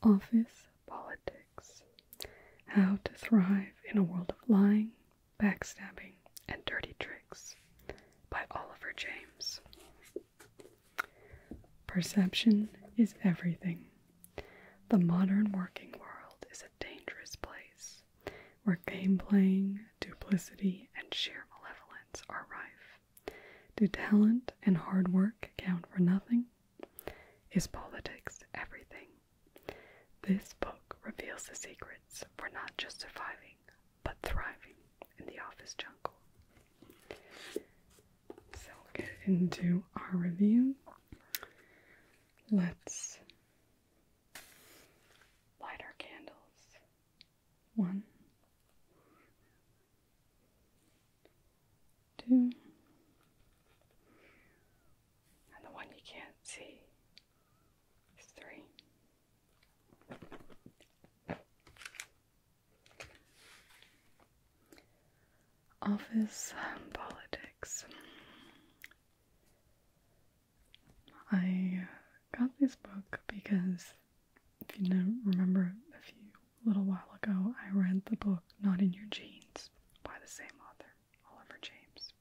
Office Politics: How to Thrive in a World of Lying, Backstabbing, and Dirty Tricks by Oliver James. Perception is everything. The modern working world is a dangerous place where game playing, duplicity, and sheer malevolence are rife. Do talent and hard work count for nothing? Is politics everything? This book reveals the secrets for not just surviving, but thriving in the office jungle. So we'll get into our review. Let's light our candles. 1, 2, and the one you can't see is 3. Office Politics. I got this book because, if you remember a few little while ago, I read the book Not in Your Genes by the same author, Oliver James,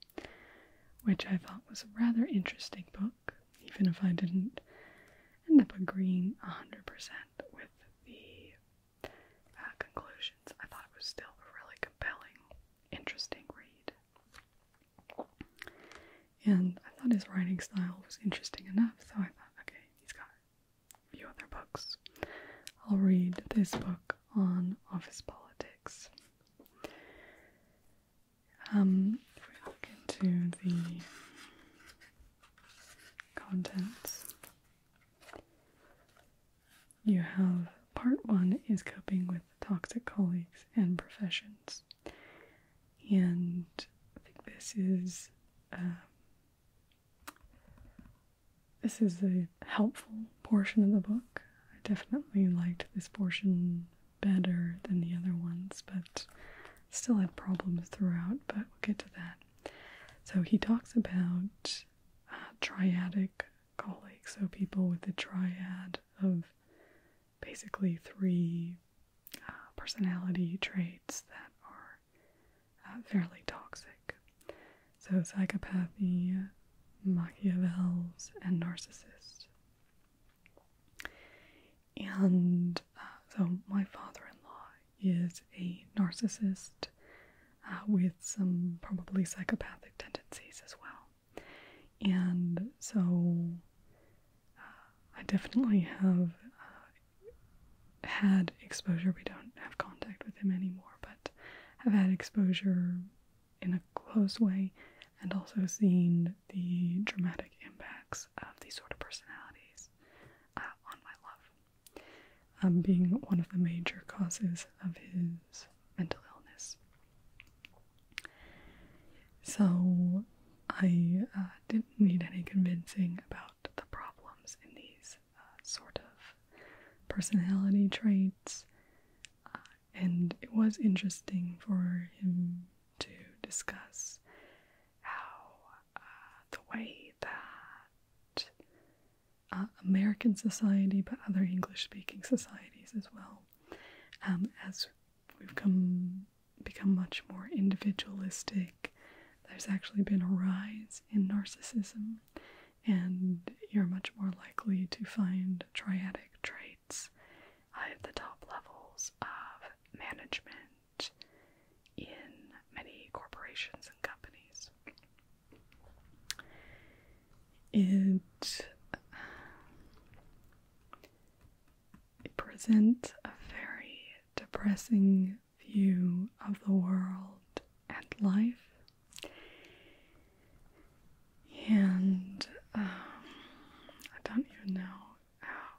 which I thought was a rather interesting book, even if I didn't end up agreeing 100% with the conclusions. I thought it was still a really compelling, interesting read. And I thought his writing style was interesting enough, so I thought, okay, he's got a few other books. I'll read this book on office politics. If we look into the contents, you have part 1 is coping with toxic colleagues and professions. And I think this is a helpful portion of the book. I definitely liked this portion better than the other ones, but still had problems throughout, but we'll get to that. So he talks about triadic colleagues, so people with the triad of basically 3 personality traits that are fairly toxic. So psychopathy, Machiavels, and narcissists. And so my father-in-law is a narcissist with some probably psychopathic tendencies as well. And so I definitely have had exposure. We don't have contact with him anymore, but have had exposure in a close way, and also seen the dramatic impacts of these sort of personalities on my love, being one of the major causes of his mental illness. So I didn't need any convincing about the problems in these sort of personality traits, and it was interesting for him to discuss the way that American society, but other English-speaking societies as well, as we've become much more individualistic, there's actually been a rise in narcissism, and you're much more likely to find triadic traits at the top levels of management in many corporations and companies. It presents a very depressing view of the world and life, and I don't even know how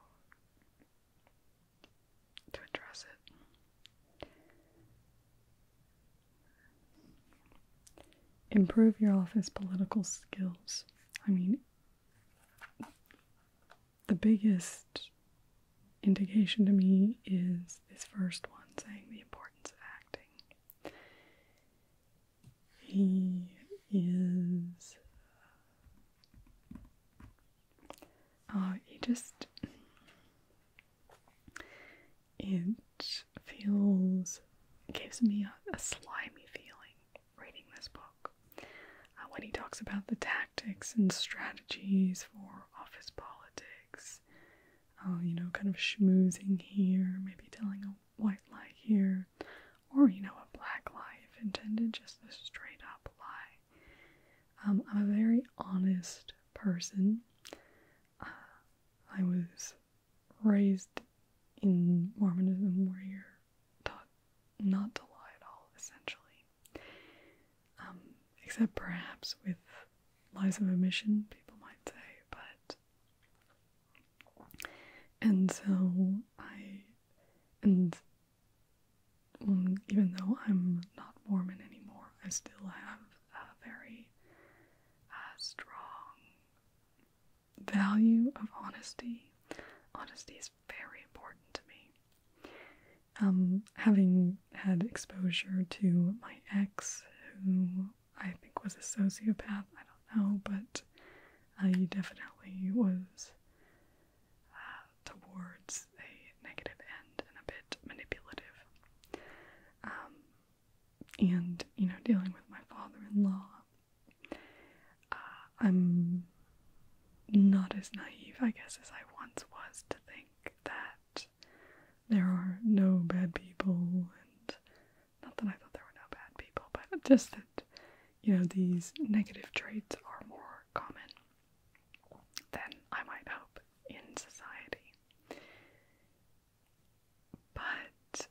to address it. Improve your office political skills. I mean, the biggest indication to me is this first one, saying the importance of acting. He is gives me a slimy feeling reading this book. When he talks about the tactics and strategies for office politics, kind of schmoozing here, maybe telling a white lie here, or, a black lie if intended, just a straight up lie. I'm a very honest person. I was raised in Mormonism where you're taught not to lie at all, essentially. Except perhaps with lies of omission, people might say, but... And so even though I'm not Mormon anymore, I still have a very strong value of honesty. Honesty is very important to me. Having had exposure to my ex, who I think was a sociopath, I don't know, but he definitely was towards a negative end and a bit manipulative. And, dealing with my father-in-law, I'm not as naive, I guess, as I once was to think that there are no bad people, and not that I thought there were no bad people, but just that, these negative traits are more common than I might hope in society. But,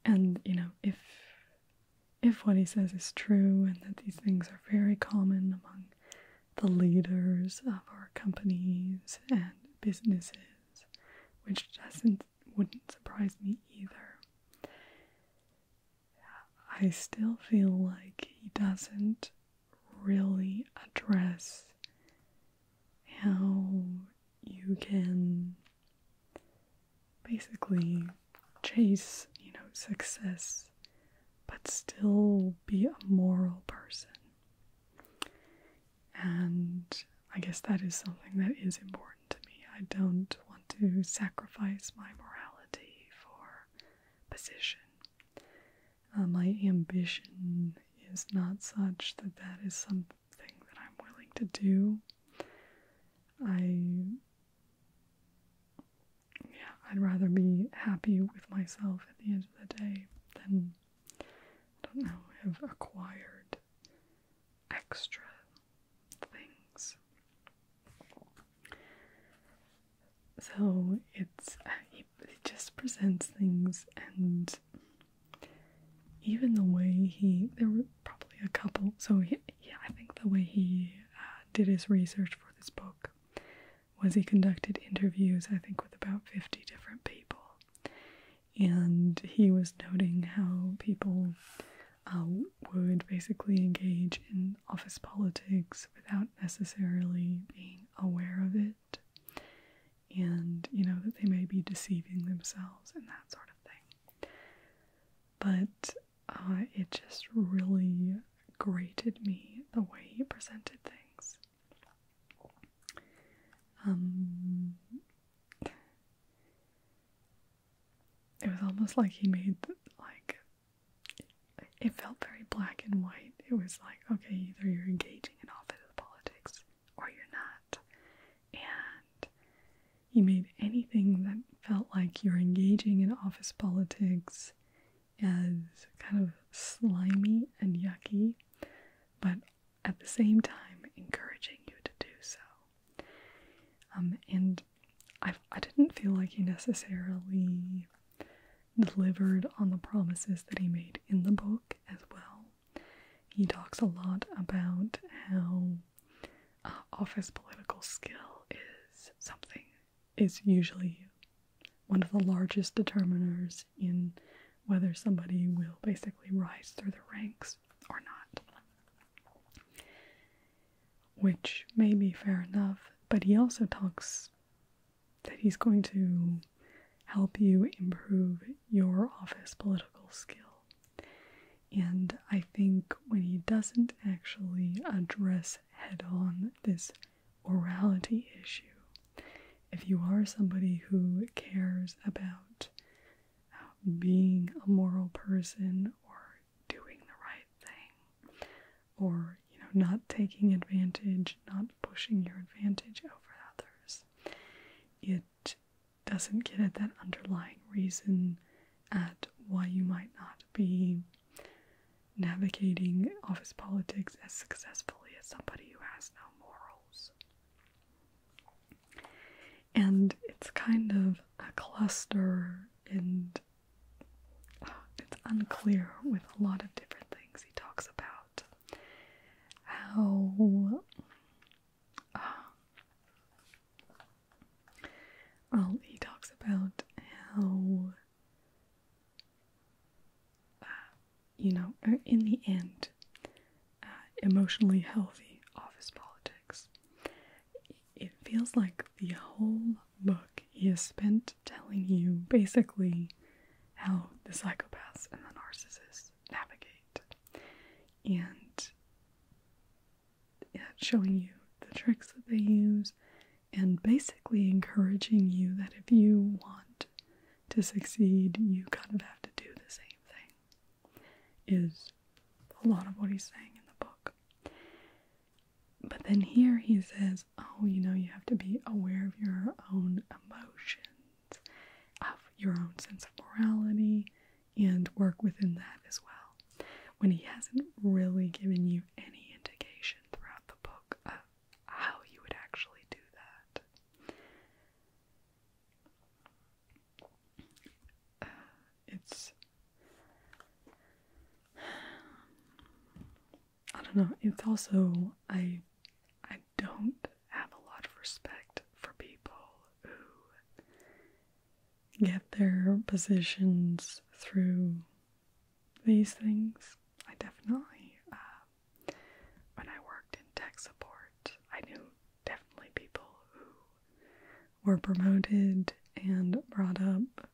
and, if what he says is true, and that these things are very common among the leaders of our companies and businesses, which wouldn't surprise me either, I still feel like he doesn't really address how you can basically chase, success, but still be a moral person. And I guess that is something that is important to me. I don't want to sacrifice my morality for position. My ambition is not such that is something that I'm willing to do. I'd rather be happy with myself at the end of the day than, have acquired extra things. So it just presents things, and even the way there were probably a couple, I think the way he did his research for this book was he conducted interviews, I think, with about 50 different people, and he was noting how people would basically engage in office politics without necessarily being aware of it, and, that they may be deceiving themselves and that sort of thing. But it just really grated me the way he presented things. It was almost like he made, it felt very black and white. It was like, okay, either you're engaging in office politics or you're not. And he made anything that felt like you're engaging in office politics as kind of slimy and yucky, but at the same time encouraging you to do so. And I didn't feel like he necessarily delivered on the promises that he made in the book as well. He talks a lot about how office political skill is usually one of the largest determiners in whether somebody will basically rise through the ranks or not. Which may be fair enough, but he also talks that he's going to help you improve your office political skill. And I think when he doesn't actually address head-on this orality issue, if you are somebody who cares about being a moral person or doing the right thing, or, not taking advantage, not pushing your advantage over others, it doesn't get at that underlying reason at why you might not be navigating office politics as successfully as somebody who has no morals. And it's kind of a cluster, and it's unclear with a lot of different things. He talks about how in the end, emotionally healthy office politics. It feels like the whole book he has spent telling you basically how the psychopaths and the narcissists navigate, and showing you the tricks that they use, and basically encouraging you that if you want to succeed, you kind of have to do the same thing, is a lot of what he's saying in the book. But then here he says, you have to be aware of your own emotions, of your own sense of morality, and work within that as well. When he hasn't really given you any indication throughout the book of how you would actually do that. I don't know, it's also, I don't have a lot of respect for people who get their positions through these things. I definitely, when I worked in tech support, I knew definitely people who were promoted and brought up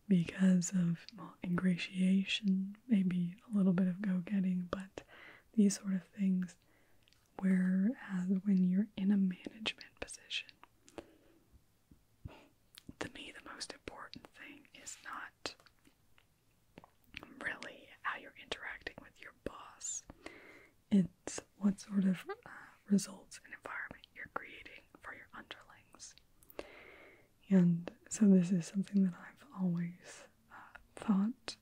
because of ingratiation, maybe a little bit of go-getting, but these sort of things, whereas when you're in a management position, to me the most important thing is not really how you're interacting with your boss. It's what sort of results and environment you're creating for your underlings. And so this is something that I've always thought,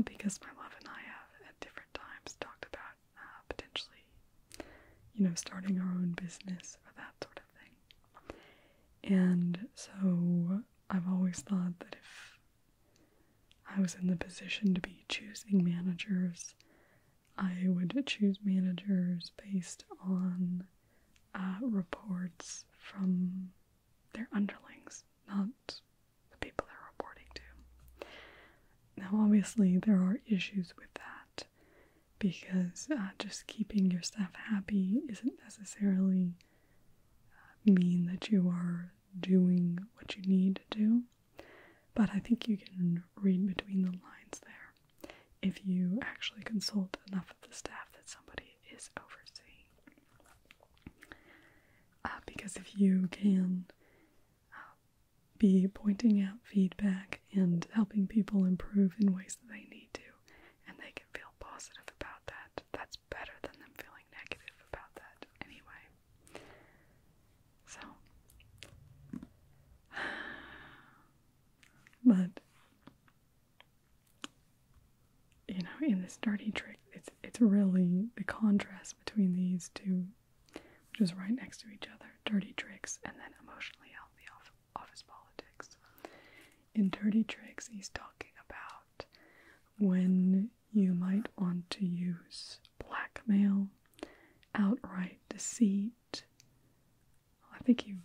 because my love and I have at different times talked about potentially, starting our own business or that sort of thing. And so I've always thought that if I was in the position to be choosing managers, I would choose managers based on reports from their underlings, not the people they're reporting to. Now, obviously, there are issues with that, because just keeping your staff happy isn't necessarily mean that you are doing what you need to do, but I think you can read between the lines there if you actually consult enough of the staff that somebody is overseeing. Because if you can be pointing out feedback and helping people improve in ways that they need to, and they can feel positive about that, that's better than them feeling negative about that anyway. So, but in this dirty trick, it's really the contrast between these two, which is right next to each other: dirty tricks and then emotionally healthy office politics. In dirty tricks, he's talking about when you might want to use blackmail, outright deceit. I think he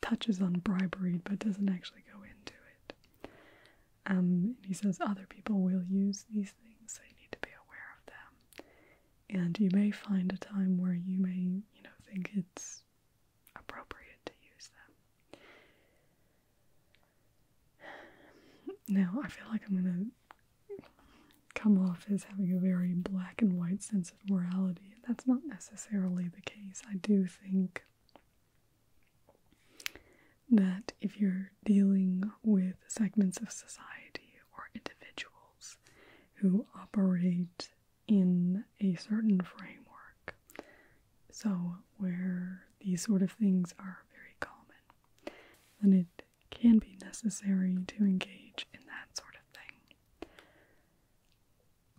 touches on bribery, but doesn't actually go into it. He says other people will use these things, so you need to be aware of them. And you may find a time where you may, think it's appropriate to use them. Now, I feel like I'm going to come off as having a very black and white sense of morality, and that's not necessarily the case. I do think that if you're dealing with segments of society or individuals who operate in a certain framework, so where these sort of things are very common, then it can be necessary to engage in that sort of thing.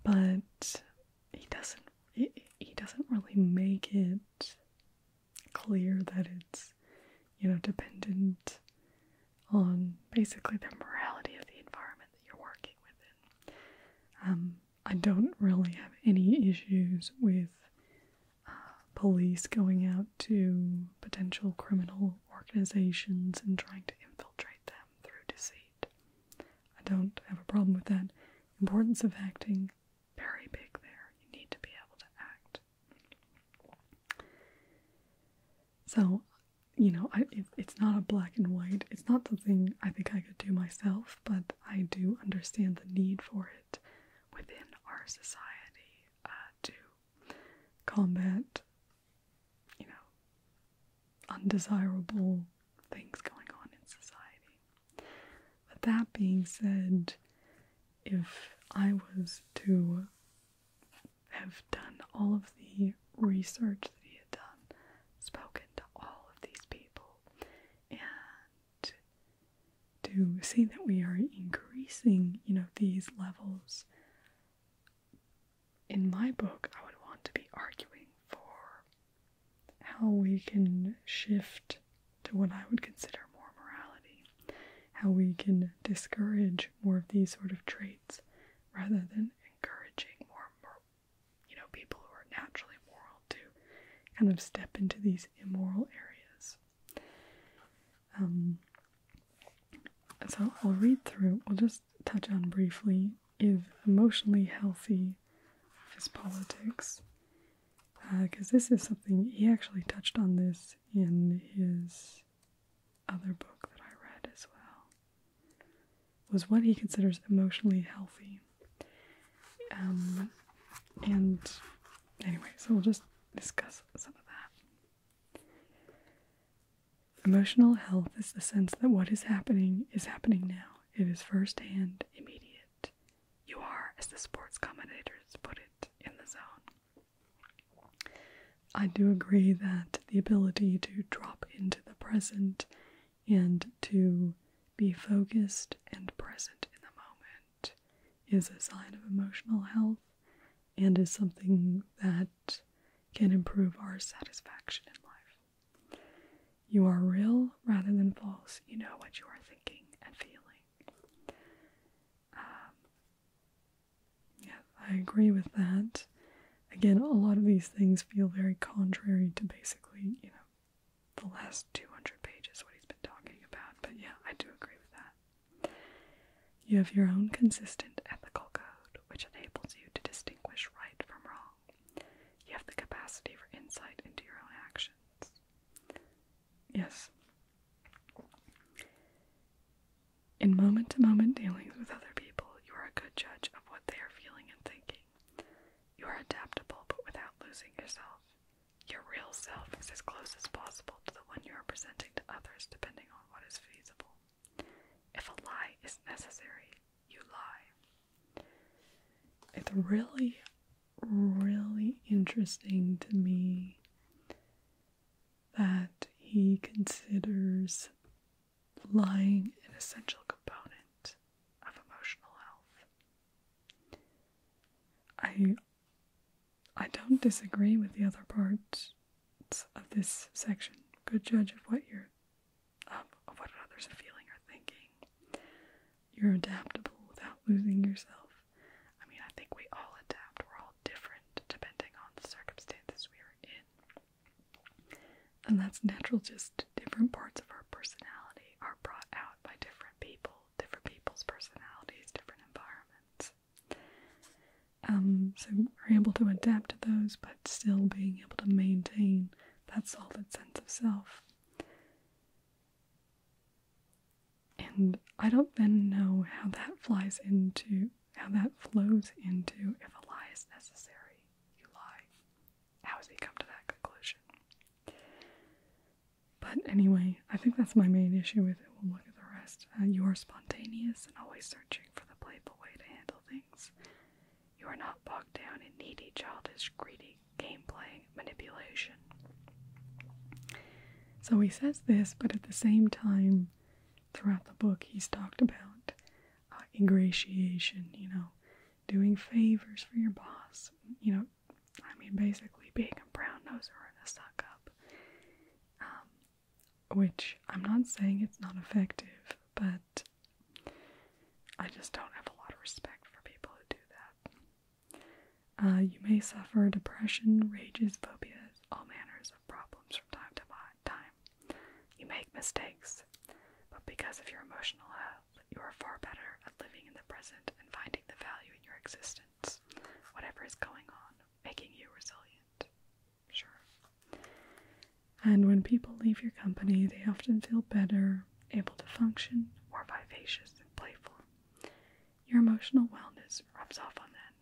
But he doesn't really make it clear that it's, dependent on basically the morality of the environment that you're working within. I don't really have any issues with police going out to potential criminal organizations and trying to infiltrate them through deceit. I don't have a problem with that. Importance of acting, very big there. You need to be able to act. So, it's not a black and white. It's not something I think I could do myself, but I do understand the need for it within our society to combat, undesirable things going on in society. But that being said, if I was to have done all of the research that he had done, spoken to all of these people, and to see that we are increasing, these levels, in my book, I would want to be arguing for how we can shift to what I would consider more morality, how we can discourage more of these sort of traits rather than encouraging more people who are naturally moral to kind of step into these immoral areas. So I'll read through, we'll just touch on briefly, is emotionally healthy politics, because this is something, he actually touched on this in his other book that I read as well, was what he considers emotionally healthy. And anyway, so we'll just discuss some of that. Emotional health is the sense that what is happening now. It is first-hand, immediate. You are, as the sports commentators put it, in the zone. I do agree that the ability to drop into the present and to be focused and present in the moment is a sign of emotional health and is something that can improve our satisfaction in life. You are real rather than false. You know what you are thinking and feeling. I agree with that. Again, a lot of these things feel very contrary to basically, the last 200 pages, what he's been talking about. But yeah, I do agree with that. You have your own consistent ethical code, which enables you to distinguish right from wrong. You have the capacity for insight into your own actions. Yes. In moment-to-moment dealings with other people, you are a good judge of what they are feeling and thinking. You are adaptable, but without losing yourself. Your real self is as close as possible to the one you are presenting to others, depending on what is feasible. If a lie is necessary, you lie. It's really, really interesting to me that he considers lying an essential component of emotional health. I don't disagree with the other parts of this section. Good judge of what of what others are feeling or thinking. You're adaptable without losing yourself. I mean, I think we all adapt. We're all different depending on the circumstances we are in. And that's natural, just different parts of our personality are brought out by different people's personalities, different environments. So we're able to adapt to those, but still being able to maintain that solid sense of self. And I don't then know how that flows into if a lie is necessary, you lie. How has he come to that conclusion? But But anyway, I think that's my main issue with it. We'll look at the rest. You are spontaneous and always searching for the playful way to handle things. You are not bogged down in needy, childish, greedy game-playing manipulation. So he says this, but at the same time, throughout the book, he's talked about ingratiation, doing favors for your boss, basically being a brown noser and a suck up. Which I'm not saying it's not effective, but I just don't have a lot of respect for people who do that. You may suffer depression, rages, phobias, all manners of problems from time to time. You make mistakes, but because of your emotional health, you are far better at living in the present and finding the value in your existence, whatever is going on, making you resilient. Sure. And when people leave your company, they often feel better, able to function, more vivacious and playful. Your emotional wellness rubs off on them.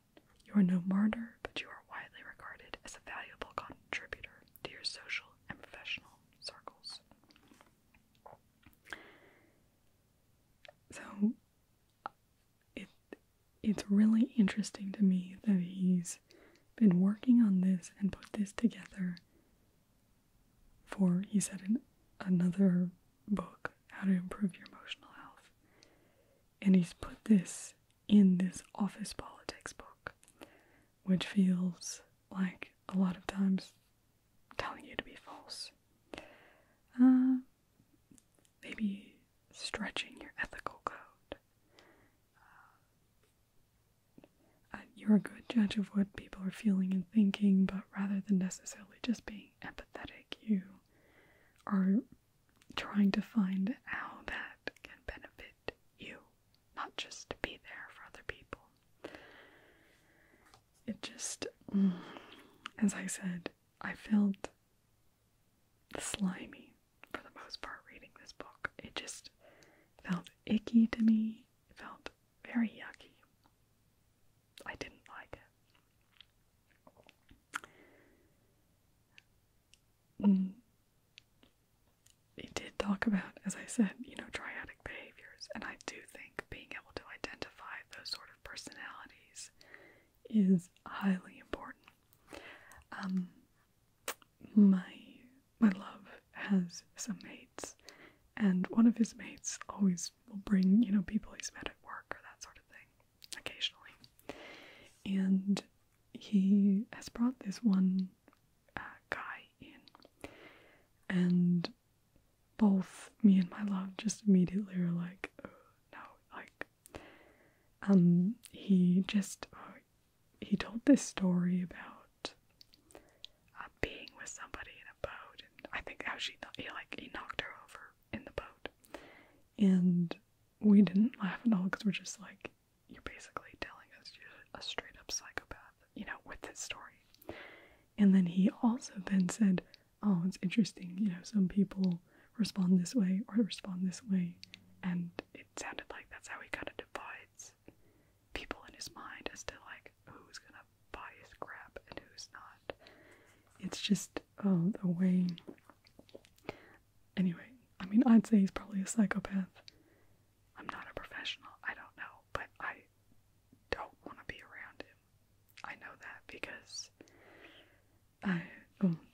You are no martyr, but you are widely regarded as a valuable contributor to your social and professional circles. So, it's really interesting to me that he's been working on this and put this together for, he said in another book, How to Improve Your Emotional Health. And he's put this in this office politics book, which feels like a lot of times telling you to be false. Maybe stretching your ethical code. You're a good judge of what people are feeling and thinking, but rather than necessarily just being empathetic, you are trying to find how that can benefit you, not just to be there for other people. It just, as I said, I felt slimy for the most part reading this book. It just felt icky to me. It felt very yucky. I didn't like it. It did talk about, as I said, triadic behaviors, and I do think being able to identify those sort of personalities is highly important. My love has some mates, and one of his mates always will bring, people he's met at work or that sort of thing, occasionally. And he has brought this one guy in, and both me and my love just immediately are like, oh, no, he told this story about being with somebody in a boat, and I think how he knocked her over in the boat, and we didn't laugh at all because we're just like, you're basically telling us you're a straight up psychopath, with this story. And then he also then said, oh, it's interesting, some people respond this way or respond this way, and it sounded like that's how he kind of divides people in his mind as to like who's gonna buy his crap and who's not. It's just the way. Anyway, I'd say he's probably a psychopath. I'm not a professional, I don't know, but I don't want to be around him. I know that because I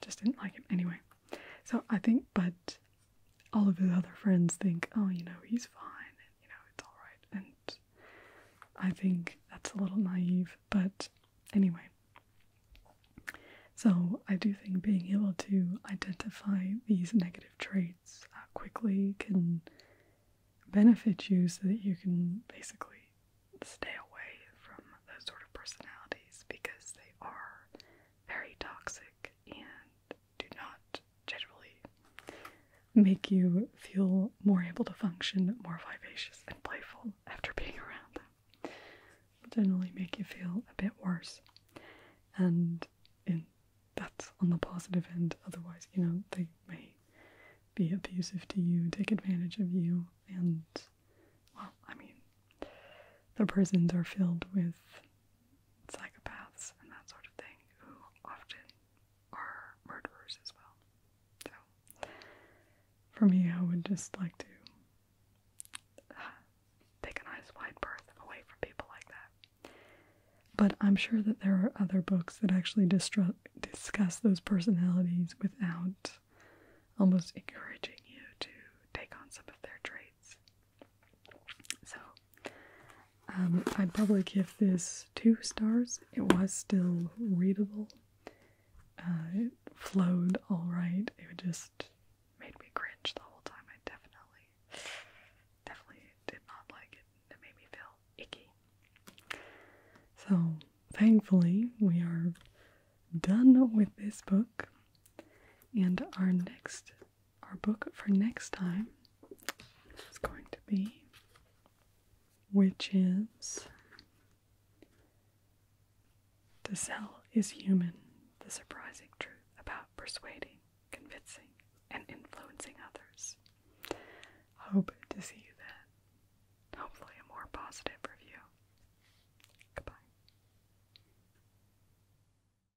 just didn't like him. Anyway, so I think, but all of his other friends think, oh, he's fine, and, it's alright, and I think that's a little naive, but anyway. So I do think being able to identify these negative traits quickly can benefit you so that you can basically stay away from those sort of personalities, because they are very toxic and do not generally make you feel more able to function, more vivacious and playful after being around them. They'll generally make you feel a bit worse, and that's on the positive end. Otherwise, they may be abusive to you, take advantage of you, and, well, the prisons are filled with psychopaths and that sort of thing, who often are murderers as well. So, For me, I would just like to take a nice wide berth away from people like that. But I'm sure that there are other books that actually discuss those personalities without almost encouraging you to take on some of their traits. So, I'd probably give this 2 stars. It was still readable. It flowed alright. It just made me cringe the whole time. I definitely did not like it. It made me feel icky. So, thankfully, we are done with this book. And our book for next time is going to be Witches. To Sell is Human, the Surprising Truth About Persuading